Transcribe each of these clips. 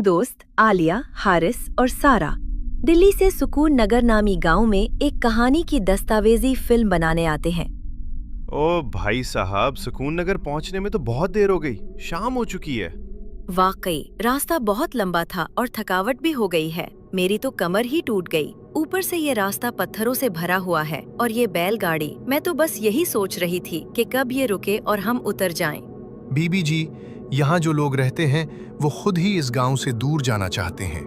दोस्त आलिया, हारिस और सारा दिल्ली से सुकून नगर नामी गांव में एक कहानी की दस्तावेजी फिल्म बनाने आते हैं। ओ भाई साहब, सुकून नगर पहुंचने में तो बहुत देर हो गई, शाम हो चुकी है। वाकई रास्ता बहुत लंबा था और थकावट भी हो गई है। मेरी तो कमर ही टूट गई। ऊपर से ये रास्ता पत्थरों से भरा हुआ है और ये बैलगाड़ी। मैं तो बस यही सोच रही थी कि कब ये रुके और हम उतर जाएं। बीबी जी, यहाँ जो लोग रहते हैं वो खुद ही इस गांव से दूर जाना चाहते हैं।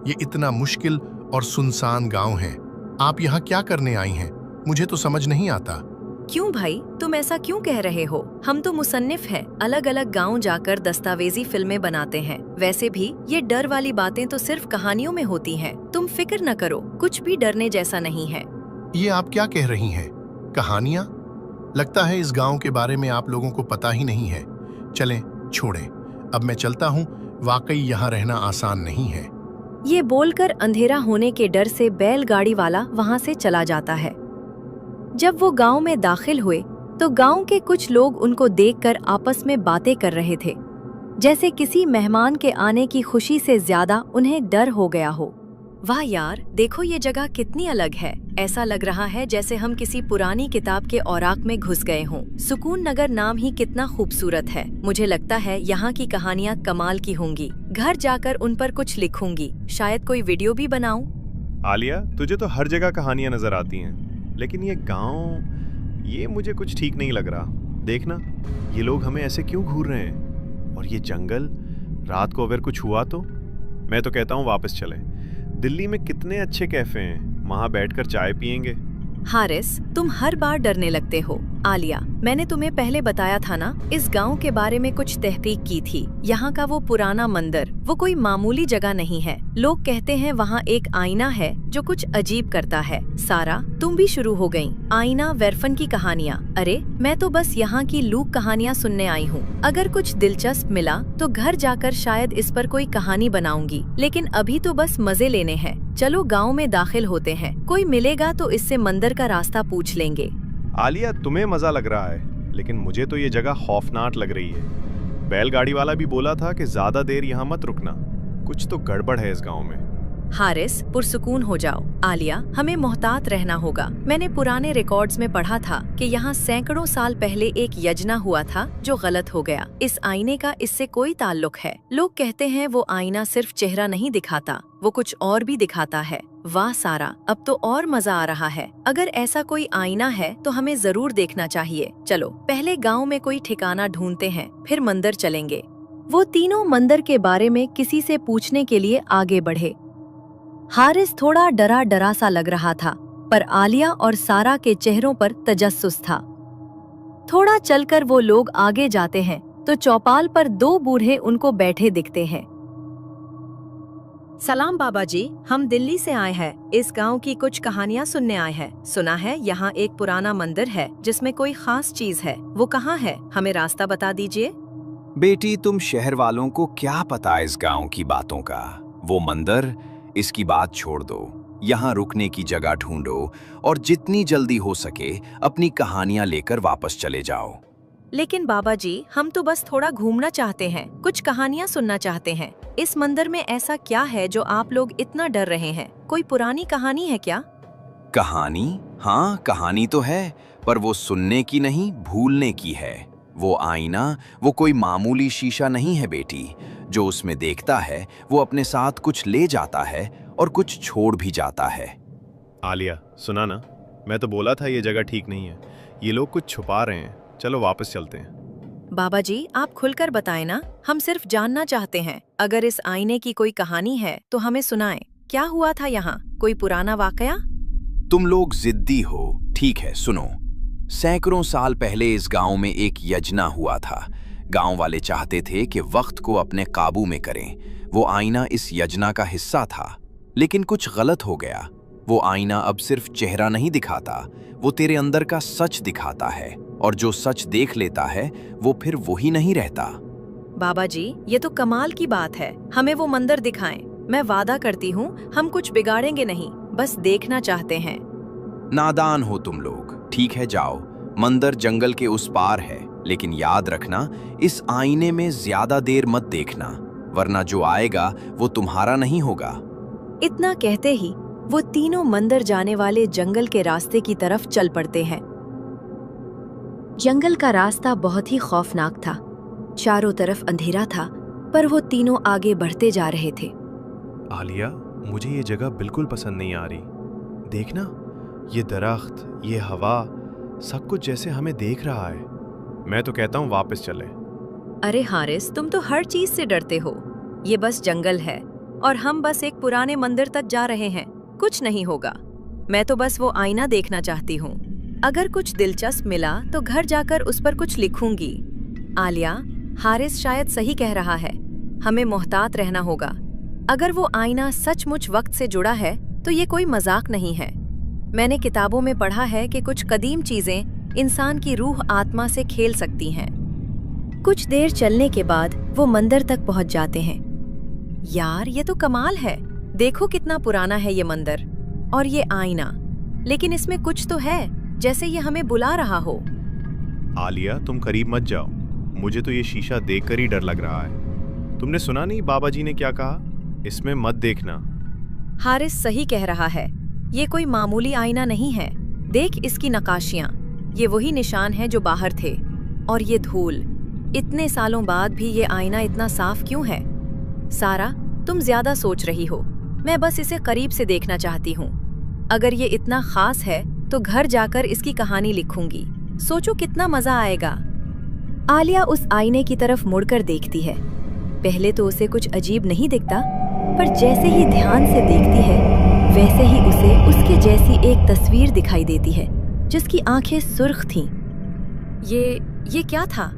ये इतना मुश्किल और सुनसान गांव है। आप यहाँ क्या करने आई हैं? मुझे तो समझ नहीं आता। क्यों भाई, तुम ऐसा क्यों कह रहे हो? हम तो मुसन्निफ हैं, अलग अलग गांव जाकर दस्तावेजी फिल्में बनाते हैं। वैसे भी ये डर वाली बातें तो सिर्फ कहानियों में होती हैं। तुम फिक्र न करो, कुछ भी डरने जैसा नहीं है। ये आप क्या कह रही हैं? कहानियाँ? लगता है इस गांव के बारे में आप लोगों को पता ही नहीं है। चलें, छोड़ें, अब मैं चलता हूँ। वाकई यहाँ रहना आसान नहीं है। ये बोलकर अंधेरा होने के डर से बैलगाड़ी वाला वहाँ से चला जाता है। जब वो गांव में दाखिल हुए तो गांव के कुछ लोग उनको देखकर आपस में बातें कर रहे थे, जैसे किसी मेहमान के आने की खुशी से ज्यादा उन्हें डर हो गया हो। वाह यार, देखो ये जगह कितनी अलग है। ऐसा लग रहा है जैसे हम किसी पुरानी किताब के औराक में घुस गए हों। सुकून नगर नाम ही कितना खूबसूरत है। मुझे लगता है यहाँ की कहानियाँ कमाल की होंगी। घर जाकर उन पर कुछ लिखूंगी, शायद कोई वीडियो भी बनाऊं। आलिया, तुझे तो हर जगह कहानियां नजर आती हैं, लेकिन ये गांव, ये मुझे कुछ ठीक नहीं लग रहा। देखना, ये लोग हमें ऐसे क्यों घूर रहे हैं? और ये जंगल, रात को अगर कुछ हुआ तो? मैं तो कहता हूँ वापस चलें। दिल्ली में कितने अच्छे कैफे हैं, वहाँ बैठकर चाय पियेंगे। हारिस, तुम हर बार डरने लगते हो। आलिया, मैंने तुम्हें पहले बताया था ना, इस गांव के बारे में कुछ तहकीक की थी। यहाँ का वो पुराना मंदिर, वो कोई मामूली जगह नहीं है। लोग कहते हैं वहाँ एक आईना है जो कुछ अजीब करता है। सारा, तुम भी शुरू हो गयी। आईना, वेरफन की कहानियाँ। अरे, मैं तो बस यहाँ की लूक कहानियाँ सुनने आई हूँ। अगर कुछ दिलचस्प मिला तो घर जाकर शायद इस पर कोई कहानी बनाऊंगी, लेकिन अभी तो बस मजे लेने हैं। चलो गाँव में दाखिल होते हैं। कोई मिलेगा तो इससे मंदिर का रास्ता पूछ लेंगे। आलिया, तुम्हें मजा लग रहा है, लेकिन मुझे तो ये जगह खौफनाक लग रही है। बैलगाड़ी वाला भी बोला था कि ज्यादा देर यहाँ मत रुकना। कुछ तो गड़बड़ है इस गांव में। हारिस, पुरसुकून हो जाओ। आलिया, हमें मोहतात रहना होगा। मैंने पुराने रिकॉर्ड्स में पढ़ा था कि यहाँ सैकड़ों साल पहले एक यज्ञ हुआ था जो गलत हो गया। इस आईने का इससे कोई ताल्लुक है। लोग कहते हैं वो आईना सिर्फ चेहरा नहीं दिखाता, वो कुछ और भी दिखाता है। वाह सारा, अब तो और मजा आ रहा है। अगर ऐसा कोई आईना है तो हमें जरूर देखना चाहिए। चलो पहले गांव में कोई ठिकाना ढूंढते हैं, फिर मंदिर चलेंगे। वो तीनों मंदिर के बारे में किसी से पूछने के लिए आगे बढ़े। हारिस थोड़ा डरा डरा सा लग रहा था, पर आलिया और सारा के चेहरों पर तजस्सुस था। थोड़ा चलकर वो लोग आगे जाते हैं तो चौपाल पर दो बूढ़े उनको बैठे दिखते हैं। सलाम बाबा जी, हम दिल्ली से आए हैं। इस गांव की कुछ कहानियां सुनने आए हैं। सुना है यहाँ एक पुराना मंदिर है जिसमें कोई खास चीज है। वो कहाँ है? हमें रास्ता बता दीजिए। बेटी, तुम शहर वालों को क्या पता इस गांव की बातों का? वो मंदिर, इसकी बात छोड़ दो। यहाँ रुकने की जगह ढूंढो और जितनी जल्दी हो सके अपनी कहानियां लेकर वापस चले जाओ। लेकिन बाबा जी, हम तो बस थोड़ा घूमना चाहते हैं, कुछ कहानियां सुनना चाहते हैं। इस मंदिर में ऐसा क्या है जो आप लोग इतना डर रहे हैं? कोई पुरानी कहानी है क्या? कहानी? हाँ, कहानी तो है, पर वो सुनने की नहीं, भूलने की है। वो आईना, वो कोई मामूली शीशा नहीं है बेटी। जो उसमें देखता है वो अपने साथ कुछ ले जाता है और कुछ छोड़ भी जाता है। आलिया, सुना ना, मैं तो बोला था ये जगह ठीक नहीं है। ये लोग कुछ छुपा रहे हैं। चलो वापस चलते हैं। बाबा जी, आप खुलकर बताएं ना, हम सिर्फ जानना चाहते हैं। अगर इस आईने की कोई कहानी है तो हमें सुनाएं। क्या हुआ था यहाँ? कोई पुराना वाकया? तुम लोग जिद्दी हो। ठीक है, सुनो। सैकड़ों साल पहले इस गांव में एक यज्ञ हुआ था। गांव वाले चाहते थे कि वक्त को अपने काबू में करें। वो आईना इस यज्ञ का हिस्सा था, लेकिन कुछ गलत हो गया। वो आईना अब सिर्फ चेहरा नहीं दिखाता, वो तेरे अंदर का सच दिखाता है, और जो सच देख लेता है वो फिर वही नहीं रहता। बाबा जी, ये तो कमाल की बात है। हमें वो मंदिर दिखाएं। मैं वादा करती हूँ हम कुछ बिगाड़ेंगे नहीं, बस देखना चाहते हैं। नादान हो तुम लोग। ठीक है, जाओ। मंदिर जंगल के उस पार है, लेकिन याद रखना, इस आईने में ज्यादा देर मत देखना, वरना जो आएगा वो तुम्हारा नहीं होगा। इतना कहते ही वो तीनों मंदिर जाने वाले जंगल के रास्ते की तरफ चल पड़ते हैं। जंगल का रास्ता बहुत ही खौफनाक था। चारों तरफ अंधेरा था, पर वो तीनों आगे बढ़ते जा रहे थे। आलिया, मुझे ये जगह बिल्कुल पसंद नहीं आ रही। देखना, ये दरख्त, ये हवा, सब कुछ जैसे हमें देख रहा है। मैं तो कहता हूँ वापस चले। अरे हारिस, तुम तो हर चीज से डरते हो। ये बस जंगल है और हम बस एक पुराने मंदिर तक जा रहे हैं। कुछ नहीं होगा। मैं तो बस वो आईना देखना चाहती हूँ। अगर कुछ दिलचस्प मिला तो घर जाकर उस पर कुछ लिखूंगी। आलिया, हारिस शायद सही कह रहा है। हमें मोहतात रहना होगा। अगर वो आईना सचमुच वक्त से जुड़ा है तो ये कोई मजाक नहीं है। मैंने किताबों में पढ़ा है कि कुछ कदीम चीजें इंसान की रूह आत्मा से खेल सकती हैं। कुछ देर चलने के बाद वो मंदिर तक पहुंच जाते हैं। यार, ये तो कमाल है। देखो कितना पुराना है ये मंदिर और ये आईना, लेकिन इसमें कुछ तो है, जैसे ये हमें बुला रहा हो। आलिया, तुम करीब मत जाओ। मुझे तो ये शीशा देखकर ही डर लग रहा है। तुमने सुना नहीं बाबा जी ने क्या कहा? इसमें मत देखना। हारिस सही कह रहा है। ये कोई मामूली आईना नहीं है। देख इसकी नक्काशियां। ये वही निशान हैं जो बाहर थे। और ये धूल। इतने सालों बाद भी ये आईना इतना साफ क्यों है? सारा, तुम ज्यादा सोच रही हो। मैं बस इसे करीब से देखना चाहती हूँ। अगर ये इतना खास है तो घर जाकर इसकी कहानी लिखूंगी। सोचो कितना मजा आएगा। आलिया उस आईने की तरफ मुड़कर देखती है। पहले तो उसे कुछ अजीब नहीं दिखता, पर जैसे ही ध्यान से देखती है वैसे ही उसे उसके जैसी एक तस्वीर दिखाई देती है जिसकी आंखें सुर्ख थीं। ये क्या था?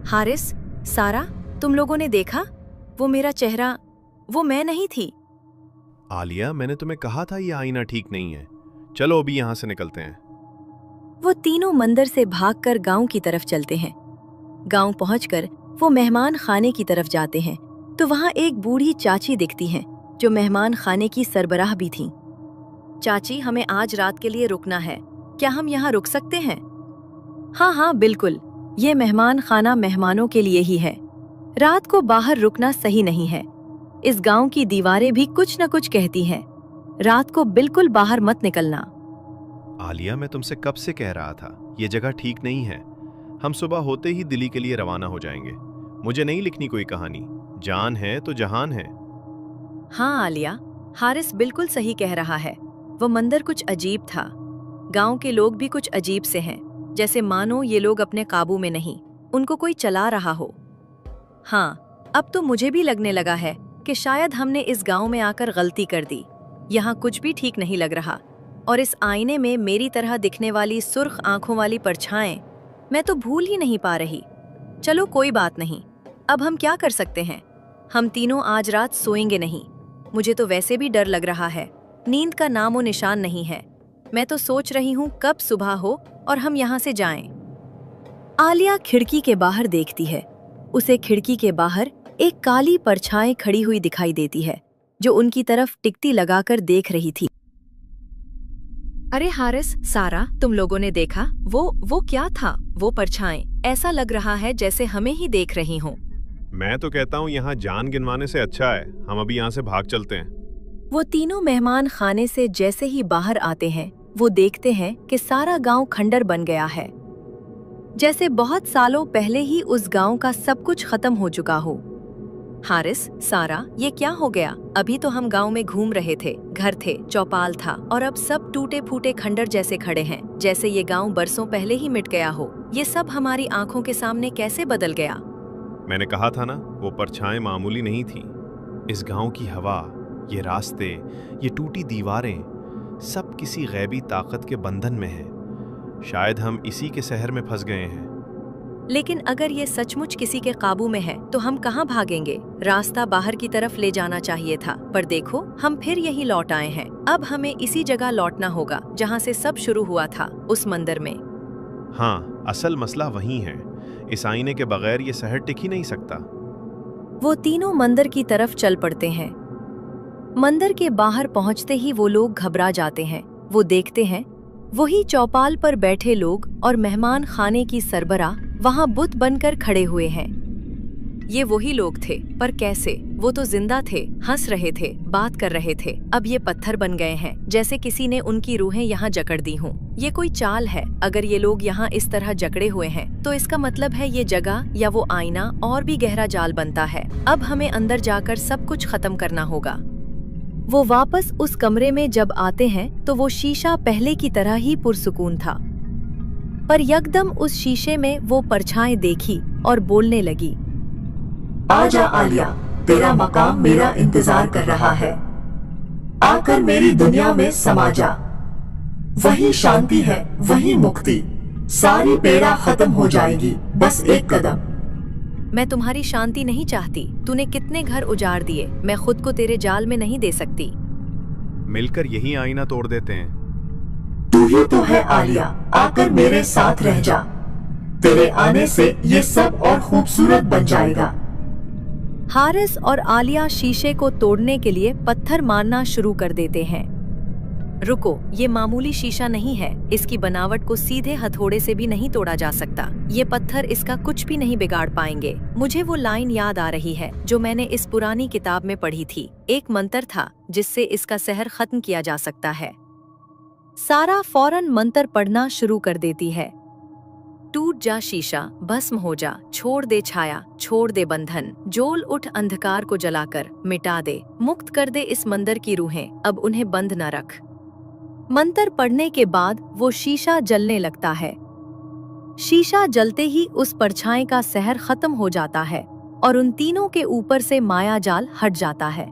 हारिस, सारा, तुम लोगों ने देखा? वो मेरा चेहरा, वो मैं नहीं थी। आलिया, मैंने तुम्हें कहा था ये आईना ठीक नहीं है। चलो अभी यहाँ से निकलते हैं। वो तीनों मंदिर से भागकर गांव की तरफ चलते हैं। गांव पहुंचकर वो मेहमान खाने की तरफ जाते हैं तो वहां एक बूढ़ी चाची दिखती हैं जो मेहमान खाने की सरबराह भी थीं। चाची, हमें आज रात के लिए रुकना है। क्या हम यहाँ रुक सकते हैं? हाँ, बिल्कुल। ये मेहमान खाना मेहमानों के लिए ही है। रात को बाहर रुकना सही नहीं है। इस गांव की दीवारें भी कुछ न कुछ कहती हैं। रात को बिल्कुल बाहर मत निकलना। आलिया, मैं तुमसे कब से कह रहा था ये जगह ठीक नहीं है। हम सुबह होते ही दिल्ली के लिए रवाना हो जाएंगे। मुझे नहीं लिखनी कोई कहानी। जान है तो जहान है। हाँ आलिया, हारिस बिल्कुल सही कह रहा है। वो मंदिर कुछ अजीब था। गांव के लोग भी कुछ अजीब से हैं, जैसे मानो ये लोग अपने काबू में नहीं, उनको कोई चला रहा हो। हाँ, अब तो मुझे भी लगने लगा है कि शायद हमने इस गांव में आकर गलती कर दी। यहाँ कुछ भी ठीक नहीं लग रहा। और इस आईने में मेरी तरह दिखने वाली सुर्ख आंखों वाली परछाएं मैं तो भूल ही नहीं पा रही। चलो कोई बात नहीं, अब हम क्या कर सकते हैं? हम तीनों आज रात सोएंगे नहीं। मुझे तो वैसे भी डर लग रहा है। नींद का नामो निशान नहीं है। मैं तो सोच रही हूँ कब सुबह हो और हम यहाँ से जाएं। आलिया खिड़की के बाहर देखती है। उसे खिड़की के बाहर एक काली परछाई खड़ी हुई दिखाई देती है जो उनकी तरफ टिकती लगाकर देख रही थी। अरे हारिस, सारा, तुम लोगों ने देखा? वो क्या था? वो परछाएं, ऐसा लग रहा है जैसे हमें ही देख रही हों। मैं तो कहता हूँ यहाँ जान गिनवाने से अच्छा है हम अभी यहाँ से भाग चलते हैं। वो तीनों मेहमान खाने से जैसे ही बाहर आते हैं वो देखते हैं कि सारा गांव खंडर बन गया है, जैसे बहुत सालों पहले ही उस गांव का सब कुछ खत्म हो चुका हो। हारिस, सारा, ये क्या हो गया? अभी तो हम गांव में घूम रहे थे, घर थे, चौपाल था, और अब सब टूटे फूटे खंडर जैसे खड़े हैं, जैसे ये गांव बरसों पहले ही मिट गया हो। ये सब हमारी आंखों के सामने कैसे बदल गया? मैंने कहा था ना, वो परछाएं मामूली नहीं थी। इस गांव की हवा, ये रास्ते, ये टूटी दीवारें, सब किसी गैबी ताकत के बंधन में है। शायद हम इसी के शहर में फंस गए हैं। लेकिन अगर ये सचमुच किसी के काबू में है तो हम कहाँ भागेंगे? रास्ता बाहर की तरफ ले जाना चाहिए था, पर देखो हम फिर यही लौट आए हैं। अब हमें इसी जगह लौटना होगा जहाँ से सब शुरू हुआ था, उस मंदिर में। हाँ, असल मसला वही है। इस आईने के बगैर ये शहर टिक ही नहीं सकता। वो तीनों मंदिर की तरफ चल पड़ते हैं। मंदिर के बाहर पहुंचते ही वो लोग घबरा जाते हैं। वो देखते हैं वही चौपाल पर बैठे लोग और मेहमान खाने की सरबराह वहां बुत बनकर खड़े हुए हैं। ये वही लोग थे, पर कैसे? वो तो जिंदा थे, हंस रहे थे, बात कर रहे थे। अब ये पत्थर बन गए हैं, जैसे किसी ने उनकी रूहें यहाँ जकड़ दी हों। ये कोई चाल है। अगर ये लोग यहाँ इस तरह जकड़े हुए हैं तो इसका मतलब है ये जगह या वो आईना और भी गहरा जाल बनता है। अब हमें अंदर जाकर सब कुछ खत्म करना होगा। वो वापस उस कमरे में जब आते हैं तो वो शीशा पहले की तरह ही पुरसुकून था, पर यकदम उस शीशे में वो परछाई देखी और बोलने लगी, आजा आलिया, तेरा मकाम मेरा इंतजार कर रहा है। आकर मेरी दुनिया में समा जा। वही शांति है, वही मुक्ति। सारी पीड़ा खत्म हो जाएगी, बस एक कदम। मैं तुम्हारी शांति नहीं चाहती। तूने कितने घर उजाड़ दिए। मैं खुद को तेरे जाल में नहीं दे सकती। मिलकर यही आईना तोड़ देते हैं। तू ही तो है आलिया, आकर मेरे साथ रह जा। तेरे आने से ये सब और खूबसूरत बन जाएगा। हारिस और आलिया शीशे को तोड़ने के लिए पत्थर मारना शुरू कर देते हैं। रुको, ये मामूली शीशा नहीं है। इसकी बनावट को सीधे हथौड़े से भी नहीं तोड़ा जा सकता। ये पत्थर इसका कुछ भी नहीं बिगाड़ पाएंगे। मुझे वो लाइन याद आ रही है जो मैंने इस पुरानी किताब में पढ़ी थी। एक मंत्र था जिससे इसका सहर खत्म किया जा सकता है। सारा फौरन मंत्र पढ़ना शुरू कर देती है। टूट जा शीशा, भस्म हो जा, छोड़ दे छाया, छोड़ दे बंधन, जोल उठ अंधकार को जलाकर, मिटा दे, मुक्त कर दे इस मंदिर की रूहें, अब उन्हें बंद न रख। मंत्र पढ़ने के बाद वो शीशा जलने लगता है। शीशा जलते ही उस परछाई का सहर खत्म हो जाता है और उन तीनों के ऊपर से माया जाल हट जाता है।